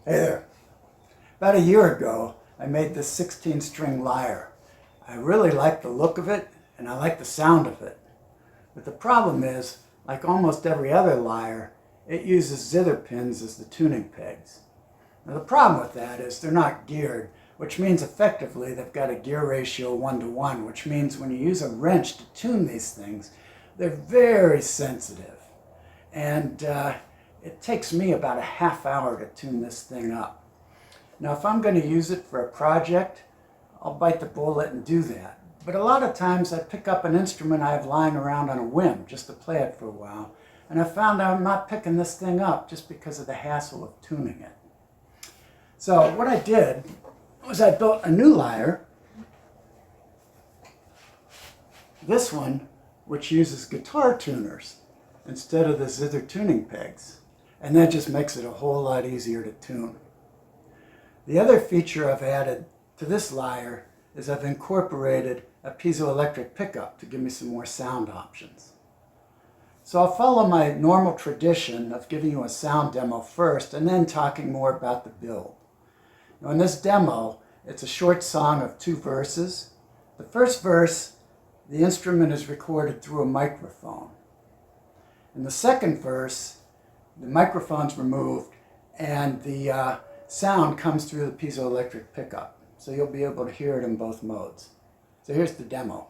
Hey there. About a year ago, I made this 16-string lyre. I really like the look of it, and I like the sound of it. But the problem is, like almost every other lyre, it uses zither pins as the tuning pegs. Now the problem with that is they're not geared, which means effectively they've got a gear ratio 1:1, which means when you use a wrench to tune these things, they're very sensitive. And it takes me about a half hour to tune this thing up. Now, if I'm going to use it for a project, I'll bite the bullet and do that. But a lot of times I pick up an instrument I have lying around on a whim just to play it for a while, and I found I'm not picking this thing up just because of the hassle of tuning it. So what I did was I built a new lyre, this one, which uses guitar tuners instead of the zither tuning pegs, and that just makes it a whole lot easier to tune. The other feature I've added to this lyre is I've incorporated a piezoelectric pickup to give me some more sound options. So I'll follow my normal tradition of giving you a sound demo first and then talking more about the build. Now in this demo, it's a short song of 2 verses. The first verse, the instrument is recorded through a microphone. In the second verse, the microphone's removed and the sound comes through the piezoelectric pickup. So you'll be able to hear it in both modes. So here's the demo.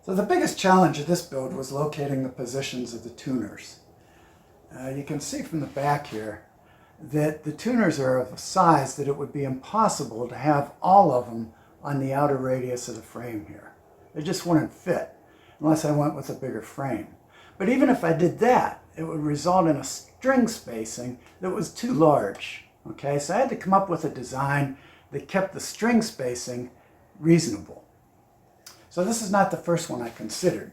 So the biggest challenge of this build was locating the positions of the tuners. You can see from the back here that the tuners are of a size that it would be impossible to have all of them on the outer radius of the frame here. They just wouldn't fit unless I went with a bigger frame. But even if I did that, it would result in a string spacing that was too large. Okay, so I had to come up with a design that kept the string spacing reasonable. So this is not the first one I considered.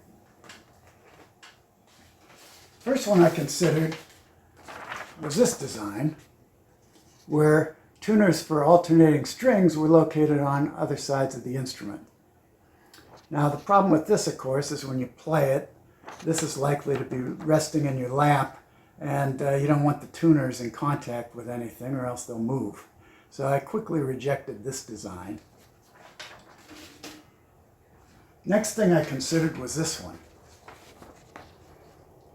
First one I considered was this design, where tuners for alternating strings were located on other sides of the instrument. Now the problem with this, of course, is when you play it, this is likely to be resting in your lap, and you don't want the tuners in contact with anything or else they'll move. So I quickly rejected this design. Next thing I considered was this one.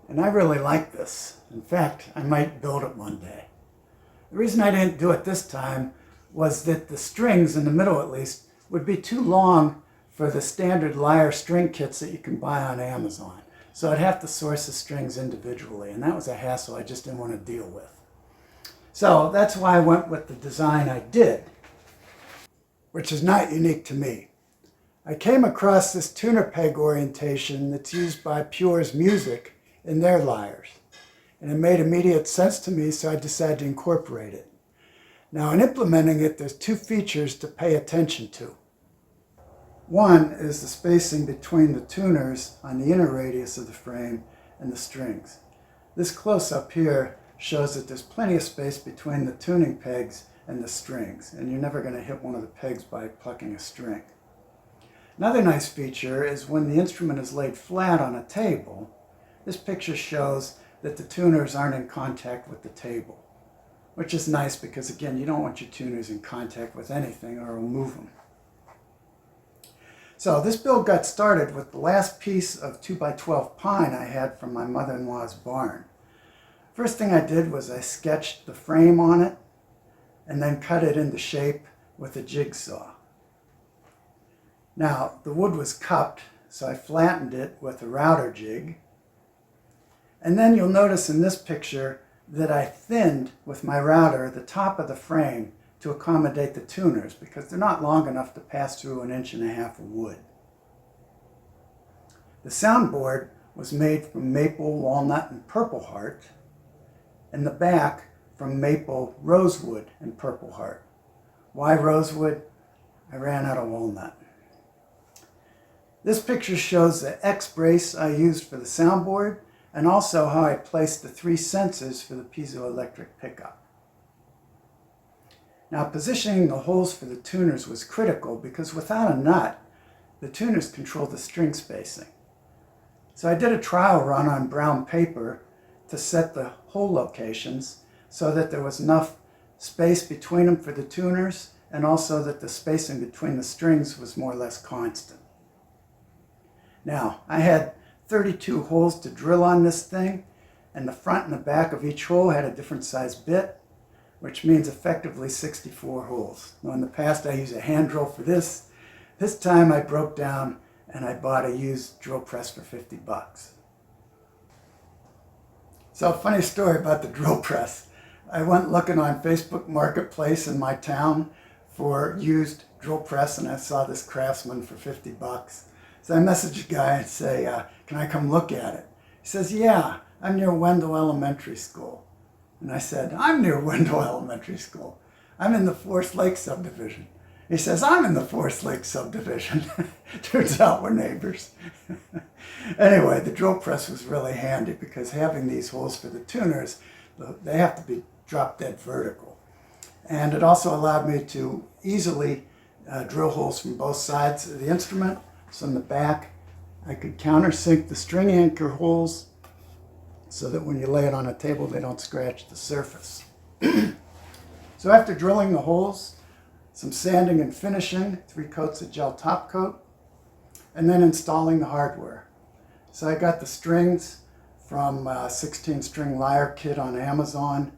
And I really like this. In fact, I might build it one day. The reason I didn't do it this time was that the strings, in the middle at least, would be too long for the standard Lyre string kits that you can buy on Amazon. So I'd have to source the strings individually, and that was a hassle I just didn't want to deal with. So that's why I went with the design I did, which is not unique to me. I came across this tuner peg orientation that's used by Pure's Music in their lyres, and it made immediate sense to me, so I decided to incorporate it. Now in implementing it, there's 2 features to pay attention to. One is the spacing between the tuners on the inner radius of the frame and the strings. This close-up here shows that there's plenty of space between the tuning pegs and the strings, and you're never going to hit one of the pegs by plucking a string. Another nice feature is when the instrument is laid flat on a table, this picture shows that the tuners aren't in contact with the table, which is nice because, again, you don't want your tuners in contact with anything or it'll move them. So this build got started with the last piece of 2x12 pine I had from my mother-in-law's barn. First thing I did was I sketched the frame on it and then cut it into shape with a jigsaw. Now, the wood was cupped, so I flattened it with a router jig. And then you'll notice in this picture that I thinned with my router the top of the frame to accommodate the tuners because they're not long enough to pass through 1.5 inches of wood. The soundboard was made from maple, walnut, and purple heart, and the back from maple, rosewood, and purple heart. Why rosewood? I ran out of walnut. This picture shows the X brace I used for the soundboard and also how I placed the 3 sensors for the piezoelectric pickup. Now, positioning the holes for the tuners was critical because without a nut, the tuners control the string spacing. So I did a trial run on brown paper to set the hole locations so that there was enough space between them for the tuners and also that the spacing between the strings was more or less constant. Now, I had 32 holes to drill on this thing, and the front and the back of each hole had a different size bit, which means effectively 64 holes. Now, in the past, I used a hand drill for this. This time, I broke down and I bought a used drill press for 50 bucks. So, funny story about the drill press. I went looking on Facebook Marketplace in my town for used drill press, and I saw this Craftsman for 50 bucks. So I messaged a guy and say, can I come look at it? He says, yeah, I'm near Wendell Elementary School. And I said, I'm near Wendell Elementary School. I'm in the Forest Lake subdivision. He says, I'm in the Forest Lake subdivision. Turns out we're neighbors. Anyway, the drill press was really handy because having these holes for the tuners, they have to be drop dead vertical. And it also allowed me to easily drill holes from both sides of the instrument. So in the back, I could countersink the string anchor holes so that when you lay it on a table, they don't scratch the surface. So after drilling the holes, some sanding and finishing, 3 coats of gel top coat, and then installing the hardware. So I got the strings from a 16-string Lyre kit on Amazon,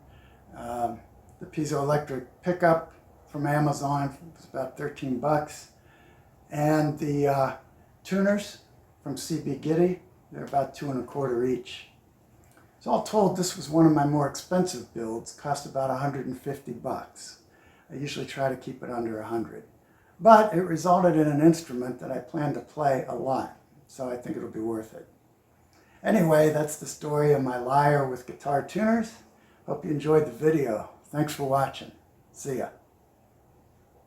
the piezoelectric pickup from Amazon, it was about 13 bucks, and the tuners from CB Giddy, they're about 2 1/4 each. So all told, this was one of my more expensive builds, cost about 150 bucks. I usually try to keep it under 100. But it resulted in an instrument that I plan to play a lot, so I think it'll be worth it. Anyway, that's the story of my Lyre with guitar tuners. Hope you enjoyed the video. Thanks for watching. See ya.